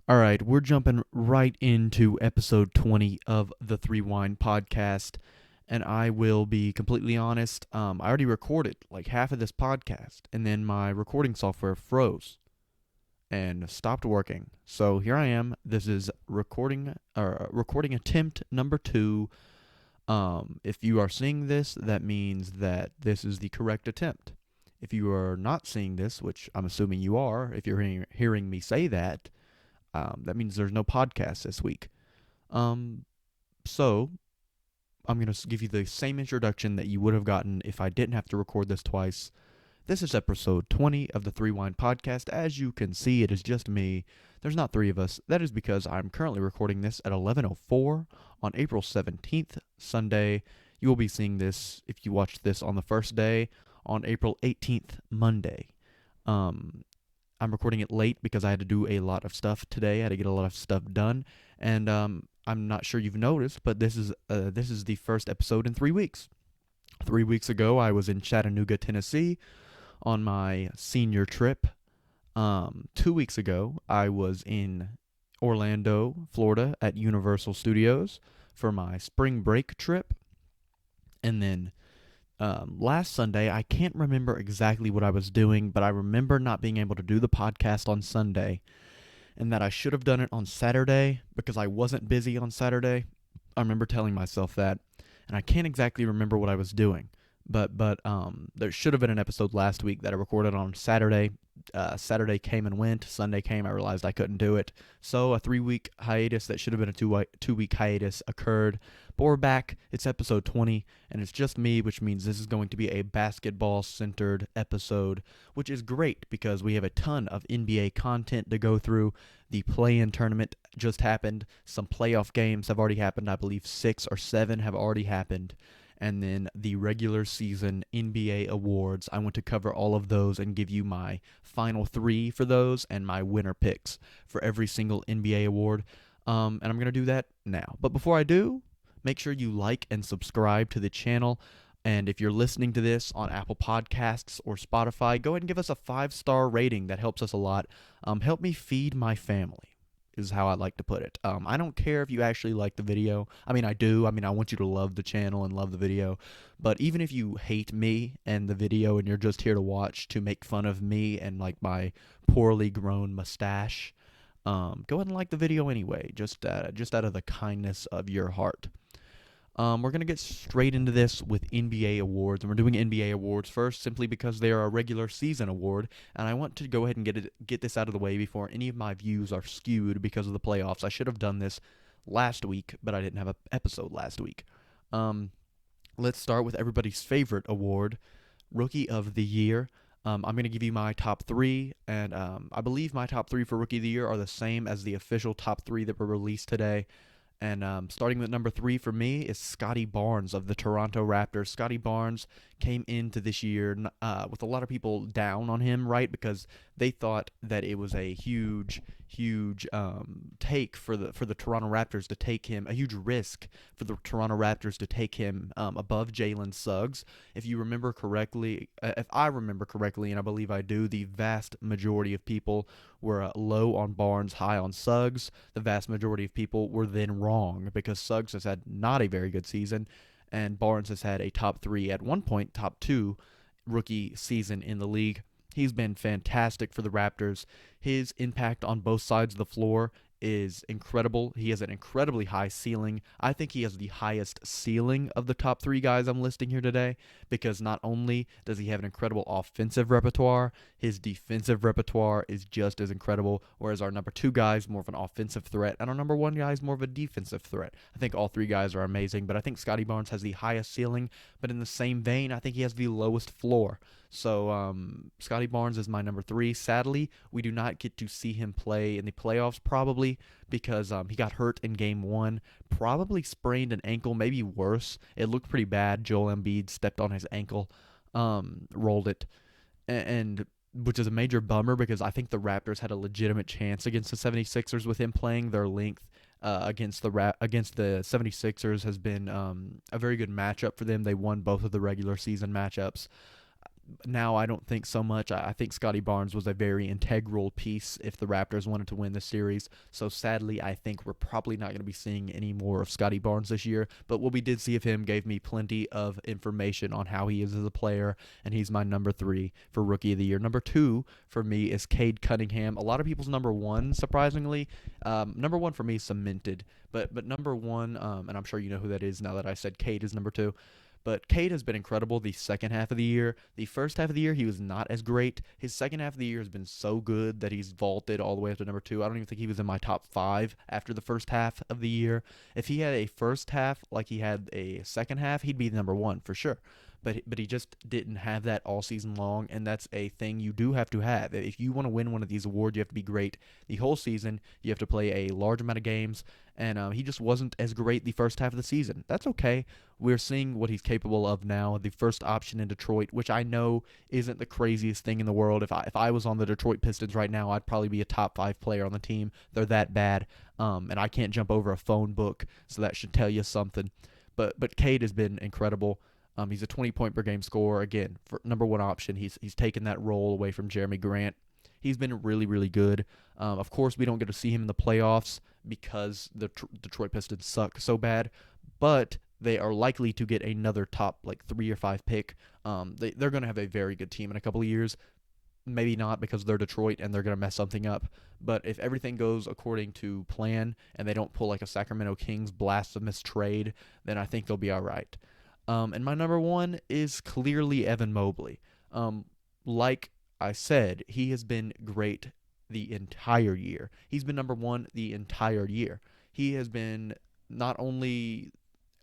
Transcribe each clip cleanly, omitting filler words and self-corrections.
All right, we're jumping right into episode 20 of the Threewind podcast, and I will be completely honest. I already recorded like half of this podcast, and then my recording software froze and stopped working. So here I am. This is recording attempt number 2. If you are seeing this, that means that this is the correct attempt. If you are not seeing this, which I'm assuming you are, if you're hearing me say that, that means there's no podcast this week. Um, so I'm going to give you the same introduction that you would have gotten if I didn't have to record this twice. This is episode 20 of the Threewind podcast. As you can see, it is just me. There's not three of us. That is because I'm currently recording this at 11:04 on April 17th, Sunday. You will be seeing this, if you watched this on the first day, on April 18th, Monday. I'm recording it late because I had to do a lot of stuff today. I had to get a lot of stuff done, and I'm not sure you've noticed, but this is the first episode in 3 weeks. 3 weeks ago, I was in Chattanooga, Tennessee, on my senior trip. 2 weeks ago, I was in Orlando, Florida, at Universal Studios for my spring break trip, and then last Sunday, I can't remember exactly what I was doing, but I remember not being able to do the podcast on Sunday, and that I should have done it on Saturday because I wasn't busy on Saturday. I remember telling myself that, and I can't exactly remember what I was doing. But there should have been an episode last week that I recorded on Saturday. Saturday came and went. Sunday came. I realized I couldn't do it. So a 3-week hiatus that should have been a two-week hiatus occurred. But we're back. It's episode 20, and it's just me, which means this is going to be a basketball-centered episode, which is great because we have a ton of NBA content to go through. The play-in tournament just happened. Some playoff games have already happened. I believe 6 or 7 have already happened. And then the regular season NBA awards. I want to cover all of those and give you my final 3 for those and my winner picks for every single NBA award. And I'm going to do that now. But before I do, make sure you like and subscribe to the channel. And if you're listening to this on Apple Podcasts or Spotify, go ahead and give us a 5-star rating. That helps us a lot. Help me feed my family, is how I like to put it. I don't care if you actually like the video. I mean, I do. I mean, I want you to love the channel and love the video. But even if you hate me and the video and you're just here to watch to make fun of me and like my poorly grown mustache, go ahead and like the video anyway, just out of the kindness of your heart. We're going to get straight into this with NBA awards, and we're doing NBA awards first simply because they are a regular season award, and I want to go ahead and get this out of the way before any of my views are skewed because of the playoffs. I should have done this last week, but I didn't have an episode last week. Let's start with everybody's favorite award, Rookie of the Year. I'm going to give you my top 3, and I believe my top 3 for Rookie of the Year are the same as the official top 3 that were released today. And starting with number 3 for me is Scotty Barnes of the Toronto Raptors. Scotty Barnes came into this year with a lot of people down on him, right? Because they thought that it was a huge take for the Toronto Raptors to take him, a huge risk for the Toronto Raptors to take him above Jalen Suggs. If you remember correctly, if I remember correctly, and I believe I do, the vast majority of people were low on Barnes, high on Suggs. The vast majority of people were then wrong because Suggs has had not a very good season, and Barnes has had a top 3, at one point top 2 rookie season in the league. He's been fantastic for the Raptors. His impact on both sides of the floor is incredible. He has an incredibly high ceiling. I think he has the highest ceiling of the top 3 guys I'm listing here today because not only does he have an incredible offensive repertoire, his defensive repertoire is just as incredible, whereas our number 2 guy is more of an offensive threat, and our number 1 guy is more of a defensive threat. I think all 3 guys are amazing, but I think Scotty Barnes has the highest ceiling, but in the same vein, I think he has the lowest floor. So Scotty Barnes is my number 3. Sadly, we do not get to see him play in the playoffs probably because he got hurt in Game 1, probably sprained an ankle, maybe worse. It looked pretty bad. Joel Embiid stepped on his ankle, rolled it, and which is a major bummer because I think the Raptors had a legitimate chance against the 76ers with him playing. Their length against the 76ers has been a very good matchup for them. They won both of the regular season matchups. Now I don't think so much. I think Scotty Barnes was a very integral piece if the Raptors wanted to win the series. So sadly, I think we're probably not going to be seeing any more of Scotty Barnes this year. But what we did see of him gave me plenty of information on how he is as a player, and he's my number 3 for Rookie of the Year. Number 2 for me is Kade Cunningham. A lot of people's number 1, surprisingly. Number 1 for me is cemented, but number 1, and I'm sure you know who that is now that I said Kade is number 2. But Cade has been incredible the second half of the year. The first half of the year, he was not as great. His second half of the year has been so good that he's vaulted all the way up to number 2. I don't even think he was in my top 5 after the first half of the year. If he had a first half like he had a second half, he'd be number 1 for sure. But he just didn't have that all season long, and that's a thing you do have to have. If you want to win one of these awards, you have to be great the whole season. You have to play a large amount of games, and he just wasn't as great the first half of the season. That's okay. We're seeing what he's capable of now. The first option in Detroit, which I know isn't the craziest thing in the world. If I was on the Detroit Pistons right now, I'd probably be a top 5 player on the team. They're that bad, and I can't jump over a phone book, so that should tell you something. But Cade has been incredible. He's a 20-point per game scorer. Again, for number 1 option, he's taken that role away from Jeremy Grant. He's been really, really good. Of course, we don't get to see him in the playoffs because the Detroit Pistons suck so bad, but they are likely to get another top 3 or 5 pick. They're going to have a very good team in a couple of years. Maybe not because they're Detroit and they're going to mess something up. But if everything goes according to plan and they don't pull a Sacramento Kings blasphemous trade, then I think they'll be all right. And my number 1 is clearly Evan Mobley. Like I said, he has been great the entire year. He's been number 1 the entire year. He has been not only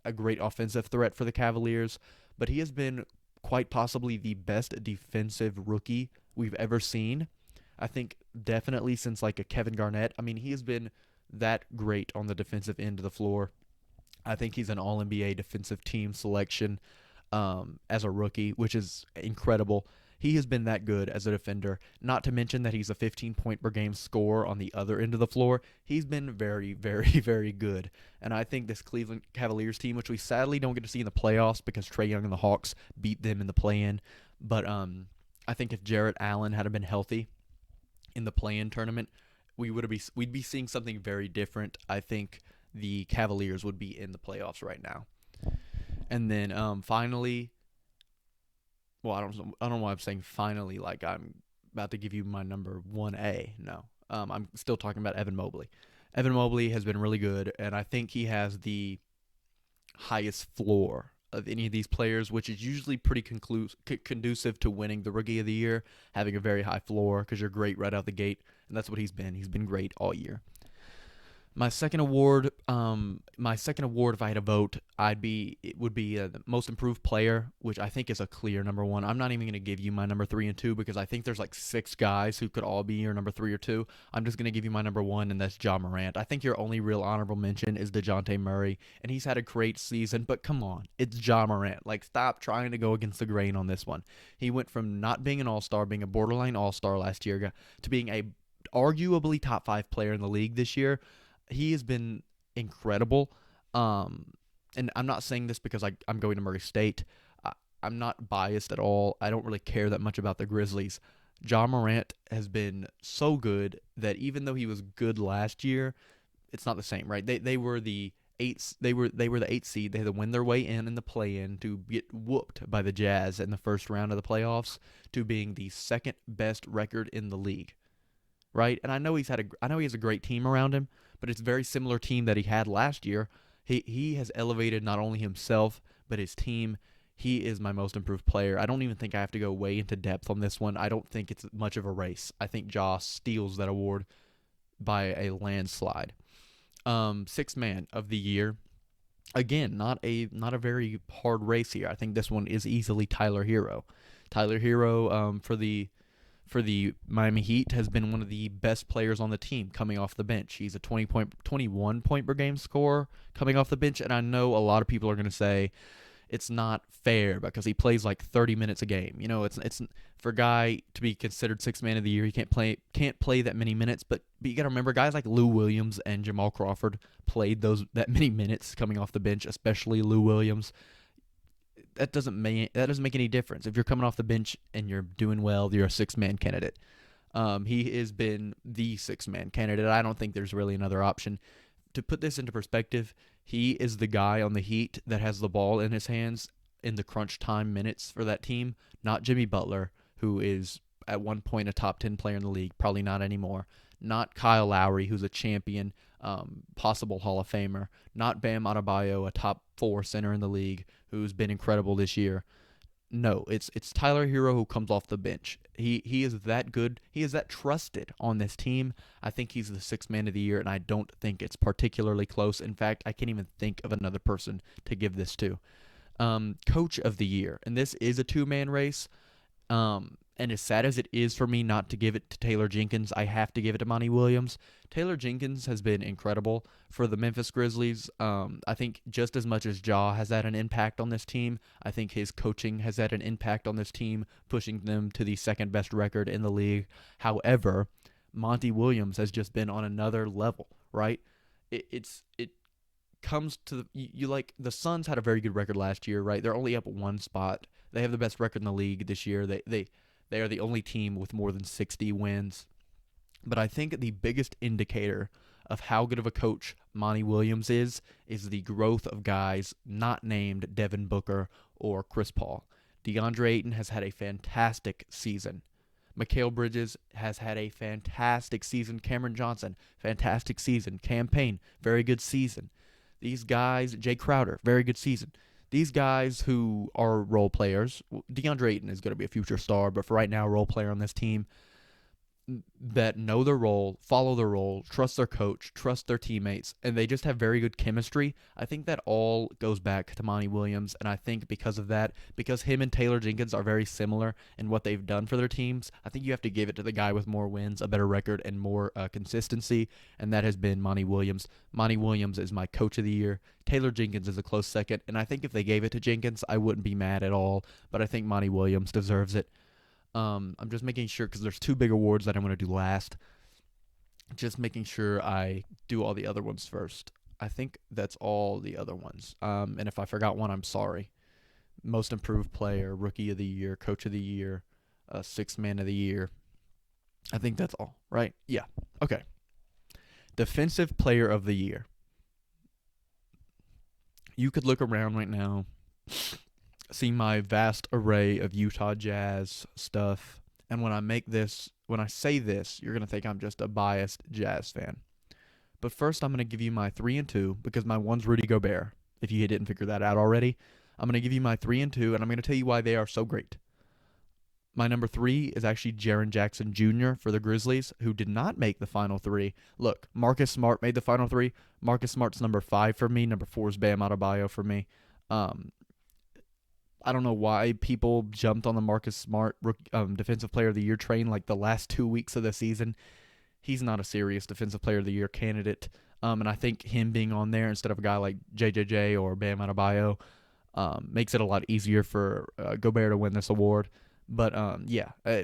a great offensive threat for the Cavaliers, but he has been quite possibly the best defensive rookie we've ever seen. I think definitely since a Kevin Garnett. I mean, he has been that great on the defensive end of the floor. I think he's an All-NBA defensive team selection as a rookie, which is incredible. He has been that good as a defender, not to mention that he's a 15-point per game scorer on the other end of the floor. He's been very, very, very good. And I think this Cleveland Cavaliers team, which we sadly don't get to see in the playoffs because Trae Young and the Hawks beat them in the play-in, but I think if Jarrett Allen had been healthy in the play-in tournament, we'd be seeing something very different. I think the Cavaliers would be in the playoffs right now. And then finally, well, I don't know why I'm saying finally like I'm about to give you my number 1A. No. I'm still talking about Evan Mobley. Evan Mobley has been really good, and I think he has the highest floor of any of these players, which is usually pretty conducive to winning the Rookie of the Year, having a very high floor because you're great right out the gate, and that's what he's been. He's been great all year. My second award, if I had a vote, it would be the most improved player, which I think is a clear number 1. I'm not even going to give you my number 3 and 2 because I think there's 6 guys who could all be your number 3 or 2. I'm just going to give you my number 1, and that's Ja Morant. I think your only real honorable mention is DeJounte Murray, and he's had a great season, but come on, it's Ja Morant. Stop trying to go against the grain on this one. He went from not being an all-star, being a borderline all-star last year, to being a arguably top 5 player in the league this year. He has been incredible, and I'm not saying this because I'm going to Murray State. I'm not biased at all. I don't really care that much about the Grizzlies. Ja Morant has been so good that even though he was good last year, it's not the same, right? They were the 8th. They were the 8th seed. They had to win their way in the play-in to get whooped by the Jazz in the first round of the playoffs to being the second best record in the league. Right, and I know he has a great team around him, but it's a very similar team that he had last year. He has elevated not only himself but his team. He is my most improved player. I don't even think I have to go way into depth on this one. I don't think it's much of a race. I think Ja steals that award by a landslide. Sixth man of the year. Again, not a very hard race here. I think this one is easily Tyler Hero. Tyler Hero for the Miami Heat has been one of the best players on the team coming off the bench. He's a 21 point per game scorer coming off the bench, and I know a lot of people are going to say it's not fair because he plays 30 minutes a game. You know, it's for a guy to be considered sixth man of the year, he can't play that many minutes, but you got to remember guys like Lou Williams and Jamal Crawford played that many minutes coming off the bench, especially Lou Williams. that doesn't make any difference. If you're coming off the bench and you're doing well, you're a six-man candidate. He has been the six-man candidate. I don't think there's really another option. To put this into perspective, he is the guy on the Heat that has the ball in his hands in the crunch time minutes for that team, not Jimmy Butler, who is at one point a top 10 player in the league, probably not anymore. Not Kyle Lowry, who's a champion, possible Hall of Famer. Not Bam Adebayo, a top 4 center in the league, who's been incredible this year. No, it's Tyler Hero who comes off the bench. He is that good. He is that trusted on this team. I think he's the sixth man of the year, and I don't think it's particularly close. In fact, I can't even think of another person to give this to. Coach of the year, and this is a two-man race. And as sad as it is for me not to give it to Taylor Jenkins, I have to give it to Monty Williams. Taylor Jenkins has been incredible for the Memphis Grizzlies. I think just as much as Ja has had an impact on this team, I think his coaching has had an impact on this team, pushing them to the second best record in the league. However, Monty Williams has just been on another level, right? It comes to you like the Suns had a very good record last year, right? They're only up one spot. They have the best record in the league this year. They are the only team with more than 60 wins. But I think the biggest indicator of how good of a coach Monty Williams is the growth of guys not named Devin Booker or Chris Paul. DeAndre Ayton has had a fantastic season. Mikhail Bridges has had a fantastic season. Cameron Johnson, fantastic season. Cam Payne, very good season. These guys, Jay Crowder, very good season. These guys who are role players, DeAndre Ayton is going to be a future star, but for right now, role player on this team, that know their role, follow their role, trust their coach, trust their teammates, and they just have very good chemistry. I think that all goes back to Monty Williams, and I think because of that, because him and Taylor Jenkins are very similar in what they've done for their teams, I think you have to give it to the guy with more wins, a better record, and more consistency, and that has been Monty Williams. Monty Williams is my coach of the year. Taylor Jenkins is a close second, and I think if they gave it to Jenkins, I wouldn't be mad at all, but I think Monty Williams deserves it. I'm just making sure because there's two big awards that I'm going to do last. Just making sure I do all the other ones first. I think that's all the other ones. And if I forgot one, I'm sorry. Most improved player, rookie of the year, coach of the year, sixth man of the year. I think that's all, right? Yeah. Okay. Defensive player of the year. You could look around right now, see my vast array of Utah Jazz stuff, and when I say this, you're going to think I'm just a biased Jazz fan. But first, I'm going to give you my 3 and 2 because my one's Rudy Gobert. If you didn't figure that out already, I'm going to give you my 3 and 2, and I'm going to tell you why they are so great. My number 3 is actually Jaren Jackson Jr. for the Grizzlies, who did not make the final 3. Look, Marcus Smart made the final 3. Marcus Smart's number 5 for me. Number 4 is Bam Adebayo for me. I don't know why people jumped on the Marcus Smart Defensive Player of the Year train like the last 2 weeks of the season. He's not a serious Defensive Player of the Year candidate. And I think him being on there instead of a guy like JJJ or Bam Adebayo makes it a lot easier for Gobert to win this award. But,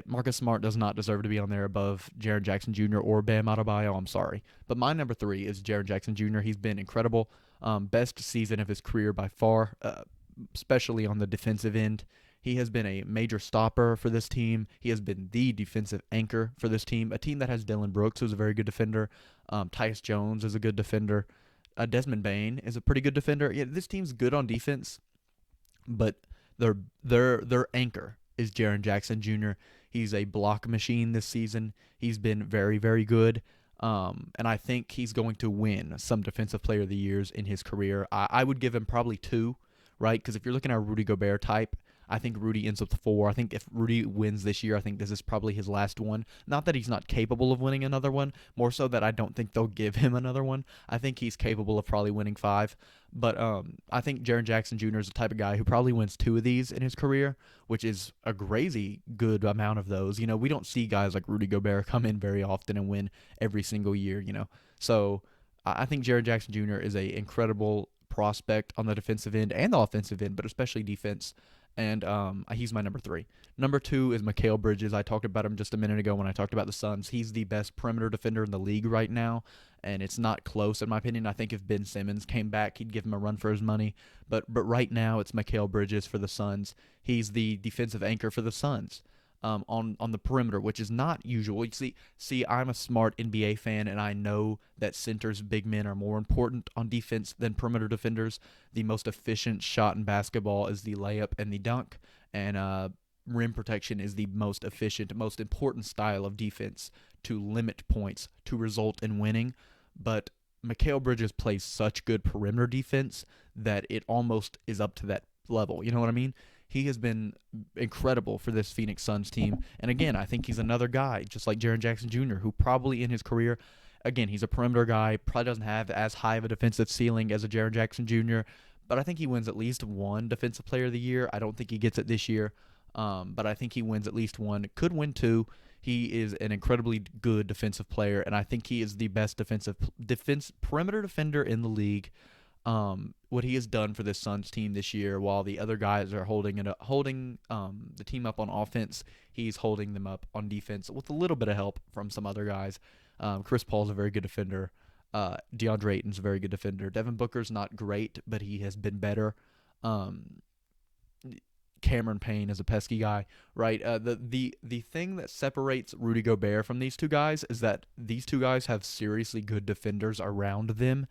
Marcus Smart does not deserve to be on there above Jaren Jackson Jr. or Bam Adebayo. I'm sorry. But my number 3 is Jaren Jackson Jr. He's been incredible. Best season of his career by far, especially on the defensive end. He has been a major stopper for this team. He has been the defensive anchor for this team. A team that has Dylan Brooks, who's a very good defender. Tyus Jones is a good defender. Desmond Bane is a pretty good defender. Yeah, this team's good on defense, but their anchor is Jaren Jackson Jr. He's a block machine this season. He's been very, very good. And I think he's going to win some Defensive Player of the Years in his career. I would give him probably 2, right? Because if you're looking at a Rudy Gobert type, I think Rudy ends up with 4. I think if Rudy wins this year, I think this is probably his last one. Not that he's not capable of winning another one, more so that I don't think they'll give him another one. I think he's capable of probably winning 5. But I think Jaren Jackson Jr. is the type of guy who probably wins 2 of these in his career, which is a crazy good amount of those. You know, we don't see guys like Rudy Gobert come in very often and win every single year, you know. So I think Jaren Jackson Jr. is an incredible prospect on the defensive end and the offensive end, but especially defense. and he's my number 3. Number 2 is Mikhail Bridges. I talked about him just a minute ago when I talked about the Suns. He's the best perimeter defender in the league right now, and it's not close in my opinion. I think if Ben Simmons came back, he'd give him a run for his money. But right now, it's Mikhail Bridges for the Suns. He's the defensive anchor for the Suns. On the perimeter, which is not usual. You see, I'm a smart NBA fan, and I know that centers, big men are more important on defense than perimeter defenders. The most efficient shot in basketball is the layup and the dunk, and rim protection is the most efficient, most important style of defense to limit points, to result in winning. But Mikhail Bridges plays such good perimeter defense that it almost is up to that level. You know what I mean? He has been incredible for this Phoenix Suns team. And again, I think he's another guy, just like Jaren Jackson Jr., who probably in his career, again, he's a perimeter guy, probably doesn't have as high of a defensive ceiling as a Jaren Jackson Jr., but I think he wins at least one Defensive Player of the Year. I don't think he gets it this year, but I think he wins at least one. Could win two. He is an incredibly good defensive player, and I think he is the best perimeter defender in the league. What he has done for this Suns team this year, while the other guys are holding the team up on offense, he's holding them up on defense with a little bit of help from some other guys. Chris Paul's a very good defender. DeAndre Ayton's a very good defender. Devin Booker's not great, but he has been better. Cameron Payne is a pesky guy, right? The thing that separates Rudy Gobert from these two guys is that these two guys have seriously good defenders around them.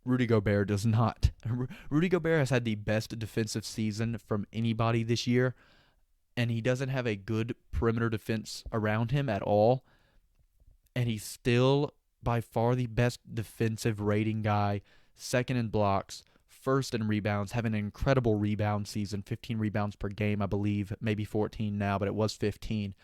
Rudy Gobert does not. Rudy Gobert has had the best defensive season from anybody this year, and he doesn't have a good perimeter defense around him at all. And he's still by far the best defensive rating guy, second in blocks, first in rebounds, having an incredible rebound season, 15 rebounds per game, I believe, maybe 14 now, but it was 15.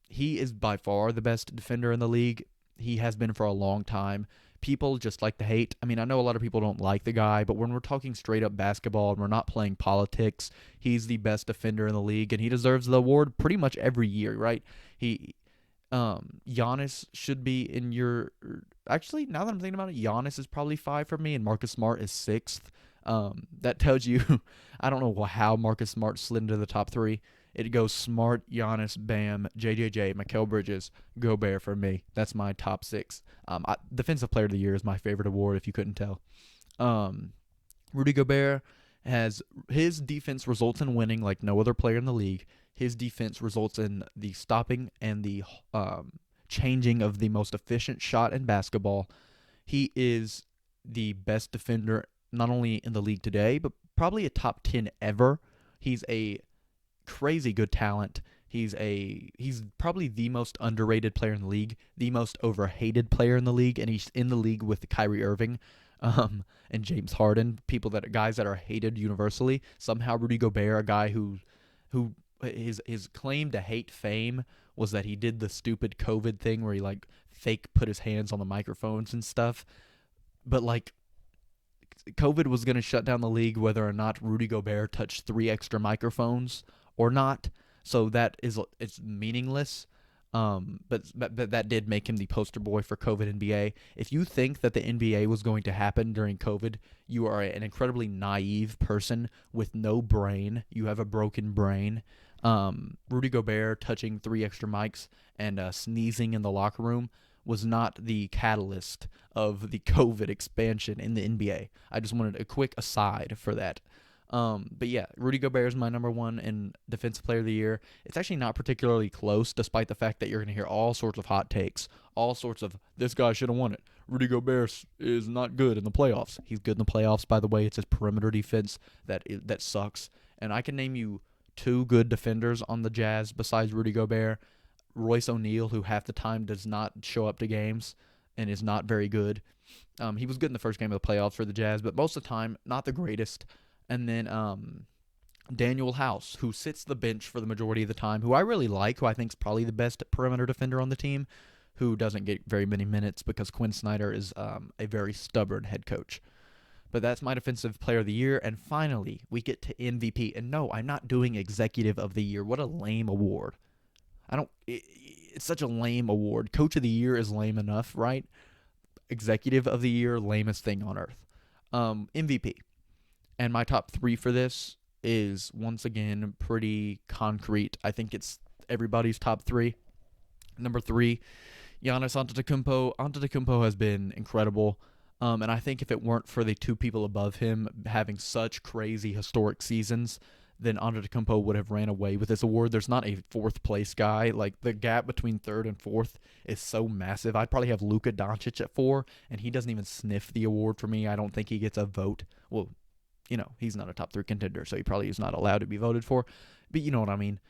He is by far the best defender in the league. He has been for a long time. People just like to hate. I mean, I know a lot of people don't like the guy, but when we're talking straight up basketball and we're not playing politics, he's the best defender in the league, and he deserves the award pretty much every year, right? Giannis should be in your. Actually, now that I'm thinking about it, Giannis is probably 5 for me, and Marcus Smart is 6th. That tells you, I don't know how Marcus Smart slid into the top 3. It goes Smart, Giannis, Bam, JJJ, Mikhail Bridges, Gobert for me. That's my top 6. Defensive Player of the Year is my favorite award, if you couldn't tell. Rudy Gobert his defense results in winning like no other player in the league. His defense results in the stopping and the changing of the most efficient shot in basketball. He is the best defender not only in the league today, but probably a top 10 ever. He's a crazy good talent. He's probably the most underrated player in the league, the most overhated player in the league, and he's in the league with Kyrie Irving and James Harden, guys that are hated universally. Somehow Rudy Gobert, a guy who his claim to hate fame was that he did the stupid COVID thing where he like fake put his hands on the microphones and stuff. But like COVID was going to shut down the league whether or not Rudy Gobert touched 3 extra microphones or not. So it's meaningless. But that did make him the poster boy for COVID NBA. If you think that the NBA was going to happen during COVID, you are an incredibly naive person with no brain. You have a broken brain. Rudy Gobert touching 3 extra mics and sneezing in the locker room was not the catalyst of the COVID expansion in the NBA. I just wanted a quick aside for that. But yeah, Rudy Gobert is my number 1 in Defensive Player of the Year. It's actually not particularly close, despite the fact that you're going to hear all sorts of hot takes, all sorts of, this guy should have won it. Rudy Gobert is not good in the playoffs. He's good in the playoffs, by the way. It's his perimeter defense that sucks. And I can name you 2 good defenders on the Jazz besides Rudy Gobert. Royce O'Neal, who half the time does not show up to games and is not very good. He was good in the first game of the playoffs for the Jazz, but most of the time, not the greatest. And then Daniel House, who sits the bench for the majority of the time, who I really like, who I think is probably the best perimeter defender on the team, who doesn't get very many minutes because Quinn Snyder is a very stubborn head coach. But that's my Defensive Player of the Year. And finally, we get to MVP. And no, I'm not doing Executive of the Year. What a lame award. It's such a lame award. Coach of the Year is lame enough, right? Executive of the Year, lamest thing on earth. MVP. And my top 3 for this is once again pretty concrete. I think it's everybody's top three. Number three, Giannis Antetokounmpo. Antetokounmpo has been incredible. And I think if it weren't for the two people above him having such crazy historic seasons, then Antetokounmpo would have ran away with this award. There's not a fourth place guy. Like, the gap between third and fourth is so massive. I'd probably have Luka Doncic at 4, and he doesn't even sniff the award for me. I don't think he gets a vote. Well, he's not a top 3 contender, so he probably is not allowed to be voted for. But you know what I mean.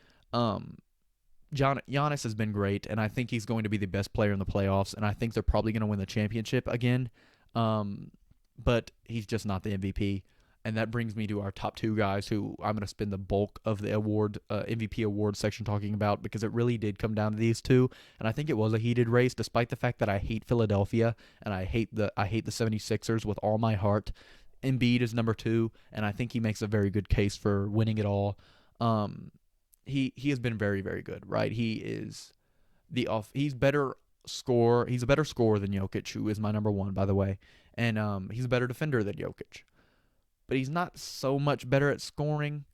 Giannis has been great, and I think he's going to be the best player in the playoffs, and I think they're probably going to win the championship again. But he's just not the MVP. And that brings me to our top 2 guys who I'm going to spend the bulk of the MVP award section talking about, because it really did come down to these two. And I think it was a heated race, despite the fact that I hate Philadelphia and I hate the 76ers with all my heart. Embiid is number 2, and I think he makes a very good case for winning it all. He has been very, very good, right? He's a better scorer than Jokic, who is my number 1, by the way. And he's a better defender than Jokic. But he's not so much better at scoring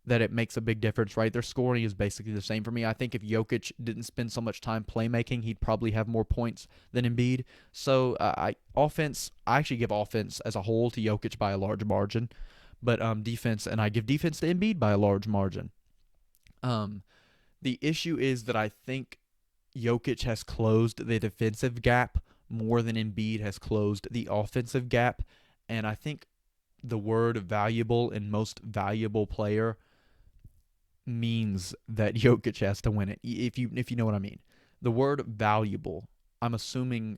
that it makes a big difference, right? Their scoring is basically the same for me. I think if Jokic didn't spend so much time playmaking, he'd probably have more points than Embiid. So I actually give offense as a whole to Jokic by a large margin, but defense, and I give defense to Embiid by a large margin. The issue is that I think Jokic has closed the defensive gap more than Embiid has closed the offensive gap, and I think the word valuable and most valuable player means that Jokic has to win it. If you know what I mean. The word valuable, I'm assuming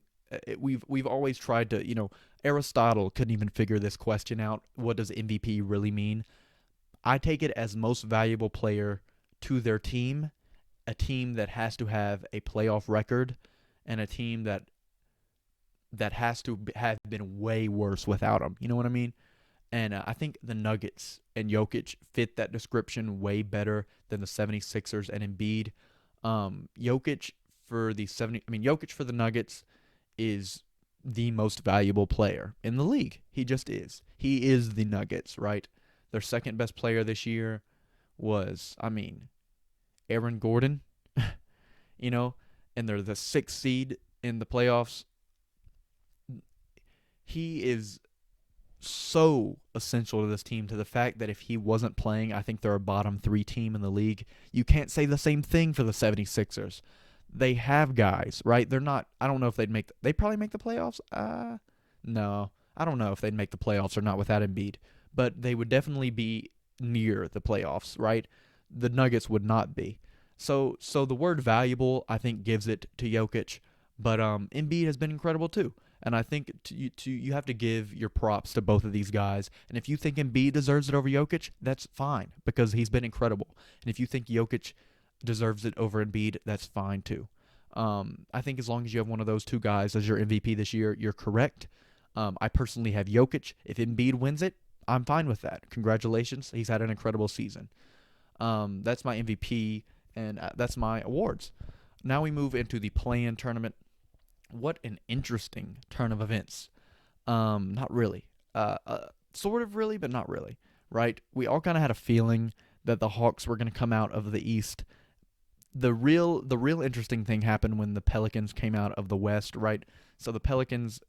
we've always tried to, Aristotle couldn't even figure this question out. What does MVP really mean? I take it as most valuable player to their team, a team that has to have a playoff record, and a team that has to have been way worse without him. You know what I mean? And I think the Nuggets and Jokic fit that description way better than the 76ers and Embiid. Jokic for the Nuggets is the most valuable player in the league. He just is. He is the Nuggets, right? Their second best player this year was, Aaron Gordon, and they're the 6th seed in the playoffs. He is so essential to this team, to the fact that if he wasn't playing, I think they're a bottom 3 team in the league. You can't say the same thing for the 76ers. They have guys, right? They're not, I don't know if they'd probably make the playoffs. No, I don't know if they'd make the playoffs or not without Embiid, but they would definitely be near the playoffs, right? The Nuggets would not be. So the word valuable, I think, gives it to Jokic, but Embiid has been incredible too. And I think you have to give your props to both of these guys. And if you think Embiid deserves it over Jokic, that's fine, because he's been incredible. And if you think Jokic deserves it over Embiid, that's fine too. I think as long as you have one of those two guys as your MVP this year, you're correct. I personally have Jokic. If Embiid wins it, I'm fine with that. Congratulations. He's had an incredible season. That's my MVP, and that's my awards. Now we move into the play-in tournament. What an interesting turn of events. Not really. Sort of really, but not really, right? We all kind of had a feeling that the Hawks were going to come out of the East. The real interesting thing happened when the Pelicans came out of the West, right? So the Pelicans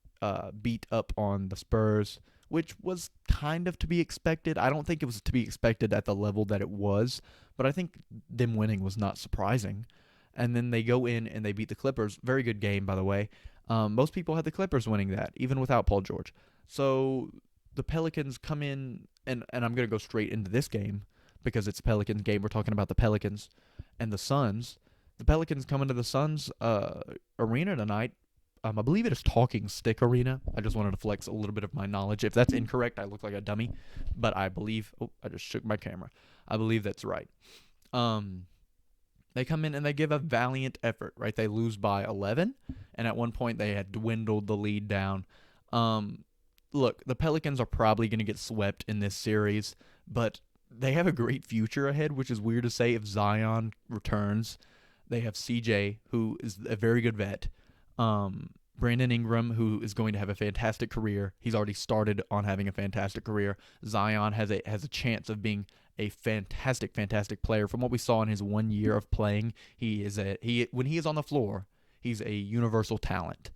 beat up on the Spurs, which was kind of to be expected. I don't think it was to be expected at the level that it was, but I think them winning was not surprising. And then they go in and they beat the Clippers. Very good game, by the way. Most people had the Clippers winning that, even without Paul George. So the Pelicans come in, and I'm going to go straight into this game because it's a Pelicans game. We're talking about the Pelicans and the Suns. The Pelicans come into the Suns arena tonight. I believe it is Talking Stick Arena. I just wanted to flex a little bit of my knowledge. If that's incorrect, I look like a dummy. But I believe... Oh, I just shook my camera. I believe that's right. They come in and they give a valiant effort, right? They lose by 11, and at one point they had dwindled the lead down. Look, the Pelicans are probably going to get swept in this series, but they have a great future ahead, which is weird to say if Zion returns. They have CJ, who is a very good vet. Brandon Ingram, who is going to have a fantastic career. He's already started on having a fantastic career. Zion has a chance of being a fantastic, fantastic player. From what we saw in his 1 year of playing, when he is on the floor, he's a universal talent.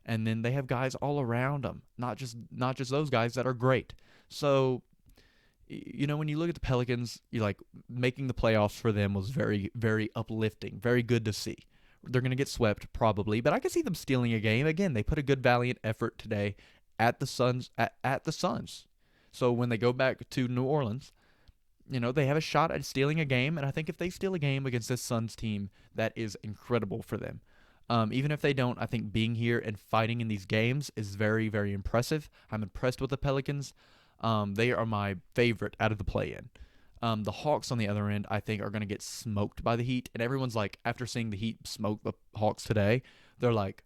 And then they have guys all around him, not just those guys that are great. So, when you look at the Pelicans, you like making the playoffs for them was very, very uplifting, very good to see. They're going to get swept probably, but I can see them stealing a game. Again, they put a good valiant effort today at the Suns at the Suns. So when they go back to New Orleans, they have a shot at stealing a game, and I think if they steal a game against this Suns team, that is incredible for them. Even if they don't, I think being here and fighting in these games is very, very impressive. I'm impressed with the Pelicans. They are my favorite out of the play-in. The Hawks, on the other end, I think are going to get smoked by the Heat, and everyone's like, after seeing the Heat smoke the Hawks today, they're like,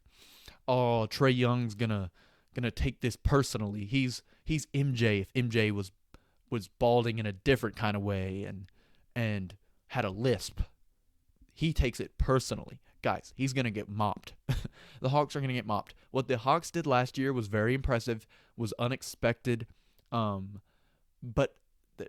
"Oh, Trae Young's gonna take this personally. He's MJ. If MJ was balding in a different kind of way and had a lisp, he takes it personally." Guys, he's going to get mopped. The Hawks are going to get mopped. What the Hawks did last year was very impressive, was unexpected, but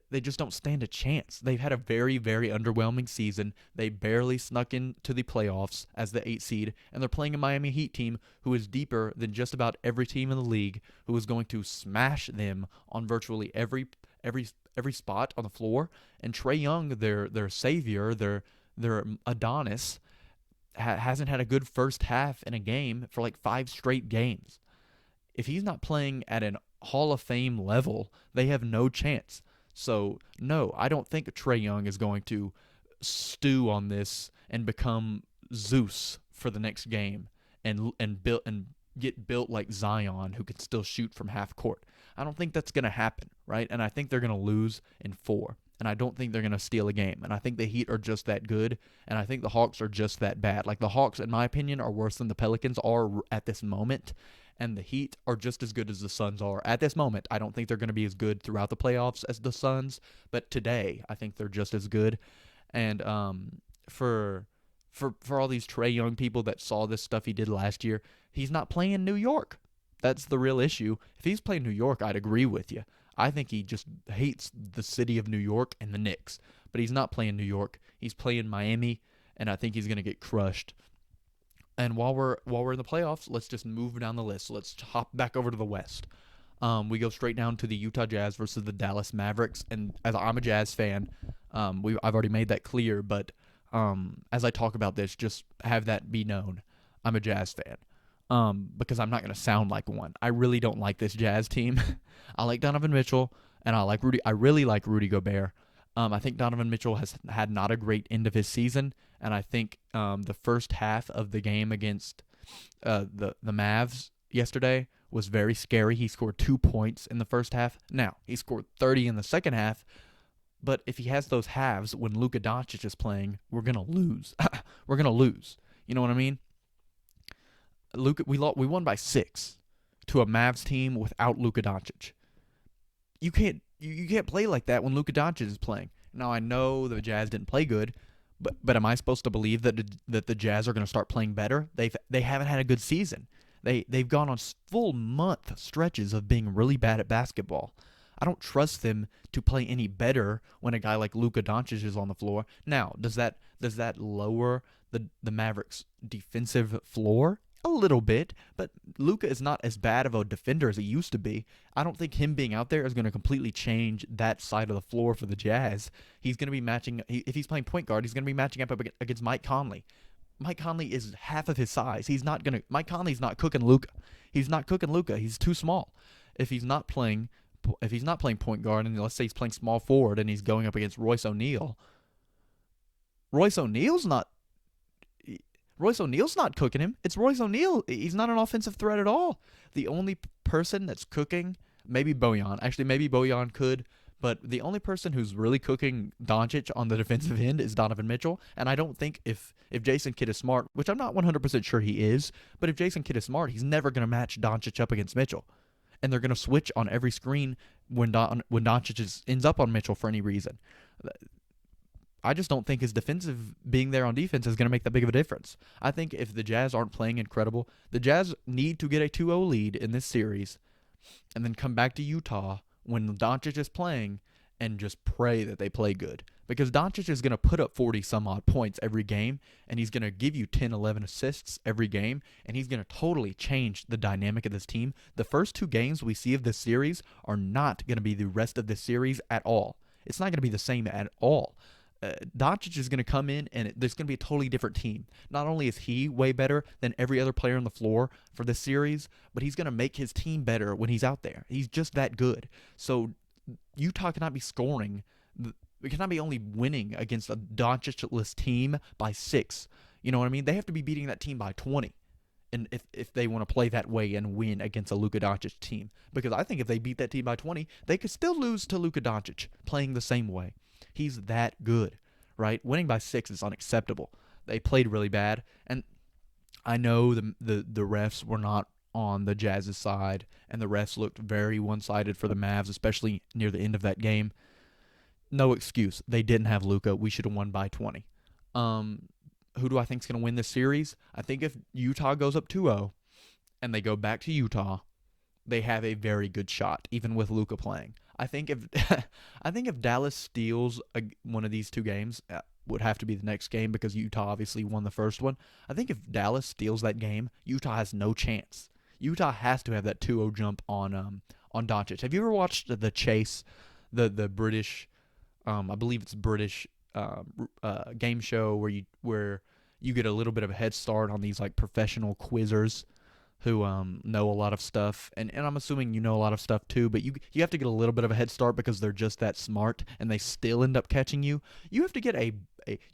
they just don't stand a chance. They've had a very, very underwhelming season. They barely snuck into the playoffs as the 8 seed, and they're playing a Miami Heat team who is deeper than just about every team in the league, who is going to smash them on virtually every spot on the floor. And Trae Young, their savior, their Adonis, hasn't had a good first half in a game for like 5 straight games. If he's not playing at an Hall of Fame level, they have no chance. So, no, I don't think Trae Young is going to stew on this and become Zeus for the next game and get built like Zion, who can still shoot from half court. I don't think that's going to happen, right? And I think they're going to lose in 4. And I don't think they're going to steal a game. And I think the Heat are just that good. And I think the Hawks are just that bad. Like, the Hawks, in my opinion, are worse than the Pelicans are at this moment. And the Heat are just as good as the Suns are at this moment. I don't think they're going to be as good throughout the playoffs as the Suns. But today, I think they're just as good. And for all these Trae Young people that saw this stuff he did last year, he's not playing New York. That's the real issue. If he's playing New York, I'd agree with you. I think he just hates the city of New York and the Knicks. But he's not playing New York. He's playing Miami, and I think he's going to get crushed. And while we're in the playoffs, let's just move down the list. Let's hop back over to the West. We go straight down to the Utah Jazz versus the Dallas Mavericks. And as I'm a Jazz fan, I've already made that clear. But as I talk about this, just have that be known. I'm a Jazz fan. Because I'm not going to sound like one. I really don't like this Jazz team. I like Donovan Mitchell, and I really like Rudy Gobert. I think Donovan Mitchell has had not a great end of his season, and I think the first half of the game against the Mavs yesterday was very scary. He scored 2 points in the first half. Now, he scored 30 in the second half, but if he has those halves when Luka Doncic is playing, we're going to lose. We're going to lose. You know what I mean? We won by 6 to a Mavs team without Luka Doncic. You can't play like that when Luka Doncic is playing. Now I know the Jazz didn't play good, but am I supposed to believe that the Jazz are going to start playing better? They haven't had a good season. They've gone on full month stretches of being really bad at basketball. I don't trust them to play any better when a guy like Luka Doncic is on the floor. Now, does that lower the Mavericks' defensive floor? A little bit, but Luka is not as bad of a defender as he used to be. I don't think him being out there is going to completely change that side of the floor for the Jazz. He's going to be if he's playing point guard, he's going to be matching up against Mike Conley. Mike Conley is half of his size. Mike Conley's not cooking Luka. He's not cooking Luka. He's too small. If he's not playing point guard, and let's say he's playing small forward and he's going up against Royce O'Neal not cooking him. It's Royce O'Neal. He's not an offensive threat at all. The only person that's cooking, maybe Bojan. Actually, maybe Bojan could, but the only person who's really cooking Doncic on the defensive end is Donovan Mitchell. And I don't think if Jason Kidd is smart, which I'm not 100% sure he is, but if Jason Kidd is smart, he's never going to match Doncic up against Mitchell. And they're going to switch on every screen when Doncic ends up on Mitchell for any reason. I just don't think his defensive being there on defense is going to make that big of a difference. I think if the Jazz aren't playing incredible, the Jazz need to get a 2-0 lead in this series and then come back to Utah when Doncic is playing and just pray that they play good. Because Doncic is going to put up 40 some odd points every game, and he's going to give you 10, 11 assists every game, and he's going to totally change the dynamic of this team. The first 2 games we see of this series are not going to be the rest of this series at all. It's not going to be the same at all. Doncic is going to come in, and there's going to be a totally different team. Not only is he way better than every other player on the floor for this series, but he's going to make his team better when he's out there. He's just that good. So Utah cannot be scoring. We cannot be only winning against a Doncic-less team by 6. You know what I mean? They have to be beating that team by 20. And if they want to play that way and win against a Luka Doncic team. Because I think if they beat that team by 20, they could still lose to Luka Doncic playing the same way. He's that good, right? Winning by 6 is unacceptable. They played really bad. And I know the refs were not on the Jazz's side, and the refs looked very one-sided for the Mavs, especially near the end of that game. No excuse. They didn't have Luka. We should have won by 20. Who do I think is going to win this series? I think if Utah goes up 2-0 and they go back to Utah, they have a very good shot, even with Luka playing. I think if Dallas steals one of these 2 games, would have to be the next game because Utah obviously won the first one. I think if Dallas steals that game, Utah has no chance. Utah has to have that 2-0 jump on Doncic. Have you ever watched The Chase, the British, I believe it's British game show where you get a little bit of a head start on these like professional quizzers who know a lot of stuff, and I'm assuming you know a lot of stuff too, but you have to get a little bit of a head start because they're just that smart and they still end up catching you. You have to get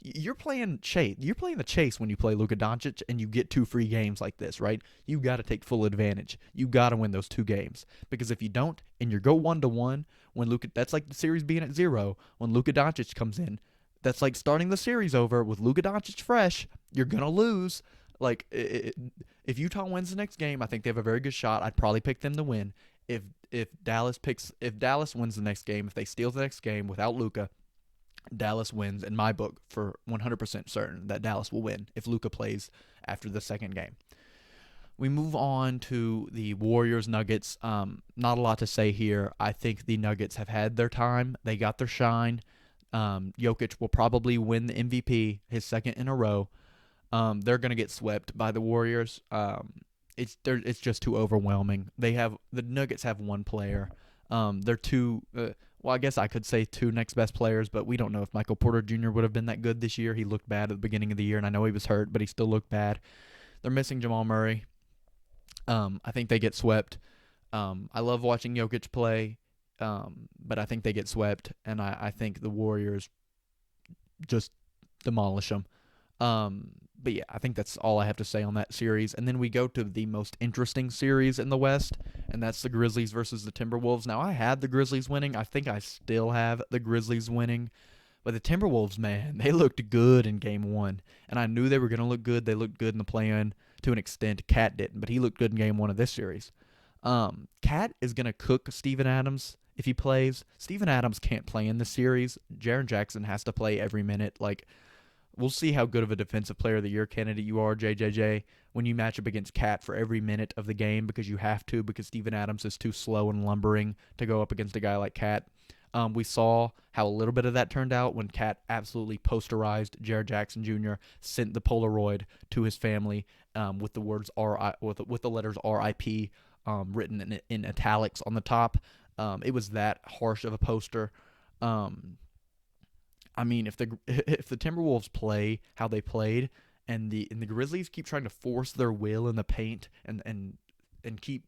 you're playing the chase when you play Luka Doncic and you get 2 free games like this, right? You got to take full advantage. You got to win those 2 games because if you don't and you go 1-1 when Luka, that's like the series being at 0 when Luka Doncic comes in. That's like starting the series over with Luka Doncic fresh. You're gonna lose. Like if Utah wins the next game, I think they have a very good shot. I'd probably pick them to win. If Dallas wins the next game, if they steal the next game without Luka, Dallas wins in my book for 100% certain that Dallas will win if Luka plays after the second game. We move on to the Warriors Nuggets. Not a lot to say here. I think the Nuggets have had their time. They got their shine. Jokic will probably win the MVP, his second in a row. They're going to get swept by the Warriors. It's just too overwhelming. The Nuggets have one player. They're two. Well, I guess I could say 2 next best players, but we don't know if Michael Porter Jr. would have been that good this year. He looked bad at the beginning of the year, and I know he was hurt, but he still looked bad. They're missing Jamal Murray. I think they get swept. I love watching Jokic play, but I think they get swept, and I think the Warriors just demolish them. But yeah, I think that's all I have to say on that series. And then we go to the most interesting series in the West, and that's the Grizzlies versus the Timberwolves. Now, I had the Grizzlies winning. I think I still have the Grizzlies winning. But the Timberwolves, man, they looked good in Game 1. And I knew they were going to look good. They looked good in the play-in to an extent. Cat didn't, but he looked good in Game 1 of this series. Cat is going to cook Steven Adams if he plays. Steven Adams can't play in the series. Jaren Jackson has to play every minute. Like, we'll see how good of a defensive player of the year candidate you are, JJJ, when you match up against Cat for every minute of the game because you have to, because Steven Adams is too slow and lumbering to go up against a guy like Cat. We saw how a little bit of that turned out when Cat absolutely posterized Jaren Jackson Jr., sent the Polaroid to his family with the words with the letters RIP written in italics on the top. It was that harsh of a poster. I mean, if the Timberwolves play how they played, and the Grizzlies keep trying to force their will in the paint and keep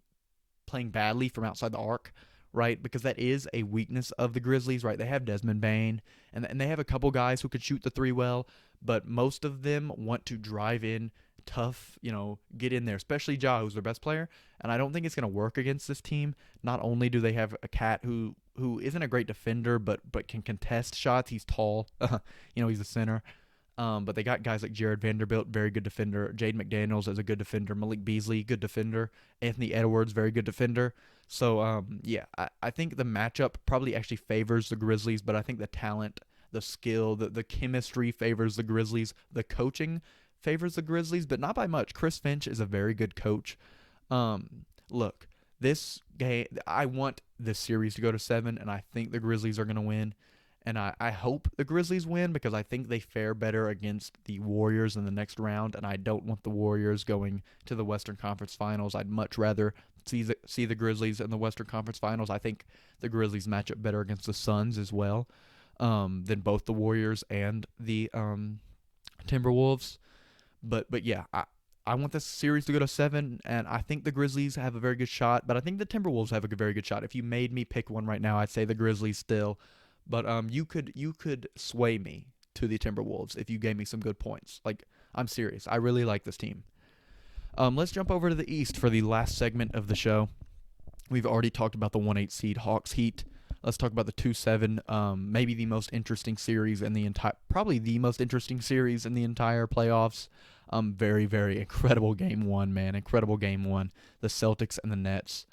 playing badly from outside the arc, right? Because that is a weakness of the Grizzlies, right? They have Desmond Bane, and they have a couple guys who could shoot the 3 well, but most of them want to drive in tough, get in there, especially Ja, who's their best player, and I don't think it's going to work against this team. Not only do they have a Cat who isn't a great defender, but can contest shots. He's tall. He's a center. But they got guys like Jared Vanderbilt, very good defender. Jaden McDaniels is a good defender. Malik Beasley, good defender. Anthony Edwards, very good defender. So, I think the matchup probably actually favors the Grizzlies, but I think the talent, the skill, the chemistry favors the Grizzlies. The coaching favors the Grizzlies, but not by much. Chris Finch is a very good coach. Look, This game, I want this series to go to 7, and I think the Grizzlies are going to win. And I hope the Grizzlies win because I think they fare better against the Warriors in the next round, and I don't want the Warriors going to the Western Conference Finals. I'd much rather see the Grizzlies in the Western Conference Finals. I think the Grizzlies match up better against the Suns as well than both the Warriors and the Timberwolves. But yeah, I want this series to go to 7, and I think the Grizzlies have a very good shot, but I think the Timberwolves have a very good shot. If you made me pick one right now, I'd say the Grizzlies still. But you could sway me to the Timberwolves if you gave me some good points. Like, I'm serious. I really like this team. Let's jump over to the East for the last segment of the show. We've already talked about the 1-8 seed Hawks Heat. Let's talk about the 2-7. Maybe the most interesting series in the probably the most interesting series in the entire playoffs. Very, very incredible game one, man. Incredible game one. The Celtics and the Nets.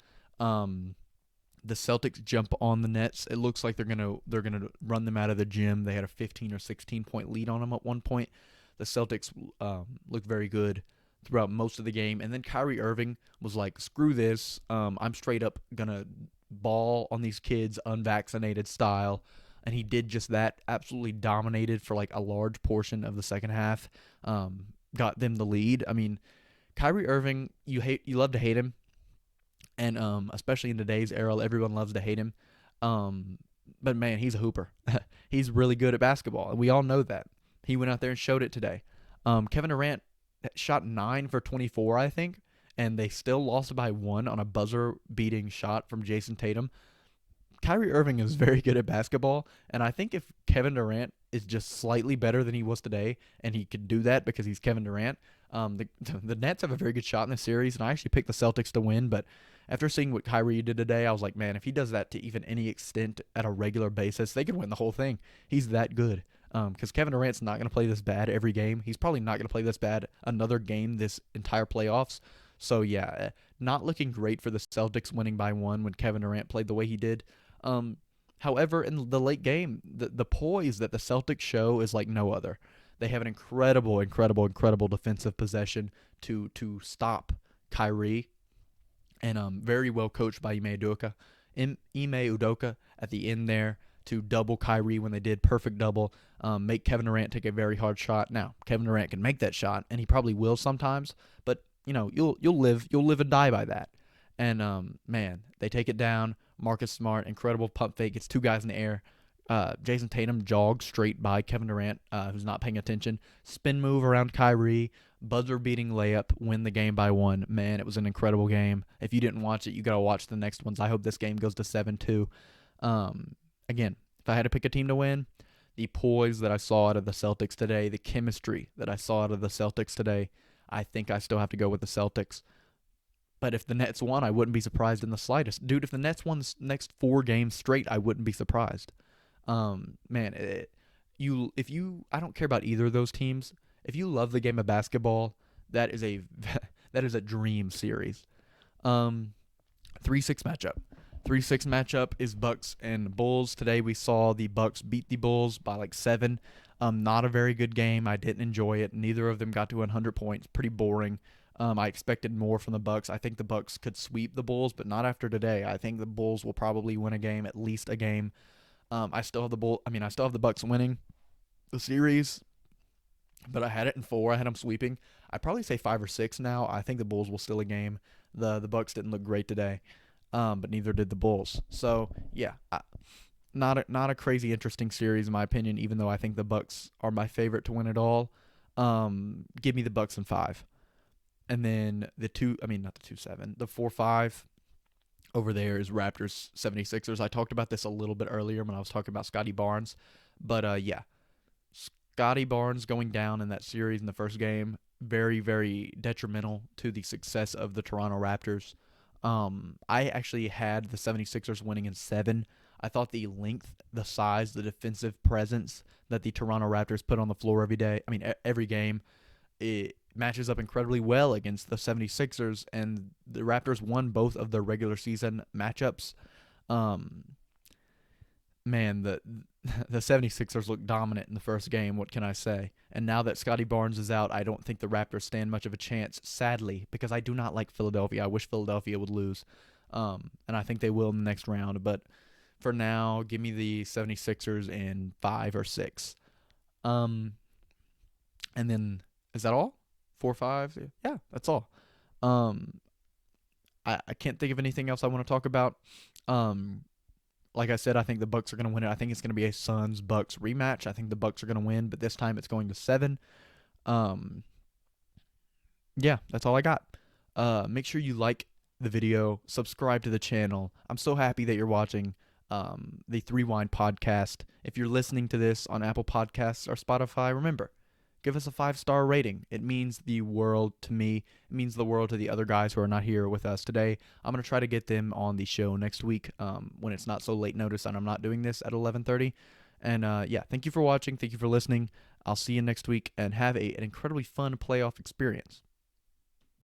The Celtics jump on the Nets. It looks like they're gonna run them out of the gym. They had a 15 or 16 point lead on them at one point. The Celtics looked very good throughout most of the game, and then Kyrie Irving was like, "Screw this! I'm straight up gonna ball on these kids, unvaccinated style." And he did just that. Absolutely dominated for like a large portion of the second half. Got them the lead. I mean, Kyrie Irving, you love to hate him. And especially in today's era, everyone loves to hate him. But man, he's a hooper. He's really good at basketball, and we all know that. He went out there and showed it today. Kevin Durant shot 9 for 24, I think, and they still lost by 1 on a buzzer-beating shot from Jason Tatum. Kyrie Irving is very good at basketball, and I think if Kevin Durant is just slightly better than he was today, and he can do that because he's Kevin Durant, the Nets have a very good shot in this series, and I actually picked the Celtics to win, but after seeing what Kyrie did today, I was like, man, if he does that to even any extent at a regular basis, they could win the whole thing. He's that good. Because Kevin Durant's not going to play this bad every game. He's probably not going to play this bad another game this entire playoffs. So, yeah, not looking great for the Celtics winning by 1 when Kevin Durant played the way he did. However, in the late game, the poise that the Celtics show is like no other. They have an incredible defensive possession to stop Kyrie, and very well coached by Ime Udoka at the end there to double Kyrie when they did, perfect double, make Kevin Durant take a very hard shot. Now, Kevin Durant can make that shot, and he probably will sometimes, but you'll live and die by that. And man, they take it down. Marcus Smart, incredible pump fake. It's 2 guys in the air. Jason Tatum jogs straight by Kevin Durant, who's not paying attention. Spin move around Kyrie, buzzer-beating layup, win the game by 1. Man, it was an incredible game. If you didn't watch it, you got to watch the next ones. I hope this game goes to 7-2. Again, if I had to pick a team to win, the poise that I saw out of the Celtics today, the chemistry that I saw out of the Celtics today, I think I still have to go with the Celtics. But if the Nets won, I wouldn't be surprised in the slightest. Dude, if the Nets won the next 4 games straight, I wouldn't be surprised. Man, I don't care about either of those teams. If you love the game of basketball, that is a dream series. 3-6 matchup. 3-6 matchup is Bucks and Bulls. Today we saw the Bucks beat the Bulls by like 7. Not a very good game. I didn't enjoy it. Neither of them got to 100 points. Pretty boring. I expected more from the Bucks. I think the Bucks could sweep the Bulls, but not after today. I think the Bulls will probably win a game, at least a game. I still have the Bucks winning the series, but I had it in 4. I had them sweeping. I'd probably say 5 or 6 now. I think the Bulls will steal a game. The Bucks didn't look great today, but neither did the Bulls. So yeah, not a crazy interesting series in my opinion. Even though I think the Bucks are my favorite to win it all. Give me the Bucks in 5. And then the 4-5 over there is Raptors 76ers. I talked about this a little bit earlier when I was talking about Scotty Barnes. But yeah, Scotty Barnes going down in that series in the first game, very, very detrimental to the success of the Toronto Raptors. I actually had the 76ers winning in 7. I thought the length, the size, the defensive presence that the Toronto Raptors put on the floor every game, it matches up incredibly well against the 76ers, and the Raptors won both of their regular season matchups. Man, the 76ers looked dominant in the first game, what can I say? And now that Scotty Barnes is out, I don't think the Raptors stand much of a chance, sadly, because I do not like Philadelphia. I wish Philadelphia would lose. And I think they will in the next round. But for now, give me the 76ers in 5 or 6. Um, and then, is that all? 4, 5? Yeah, that's all. Um, I can't think of anything else I want to talk about. Um, like I said, I think the Bucks are going to win it. I think it's going to be a Suns Bucks rematch. I think the Bucks are going to win, but this time it's going to 7. Um, yeah, that's all I got. Make sure you like the video, subscribe to the channel. I'm so happy that you're watching the Threewind podcast. If you're listening to this on Apple Podcasts or Spotify, remember, give us a 5-star rating. It means the world to me. It means the world to the other guys who are not here with us today. I'm going to try to get them on the show next week when it's not so late notice and I'm not doing this at 11:30. And yeah, thank you for watching. Thank you for listening. I'll see you next week and have an incredibly fun playoff experience.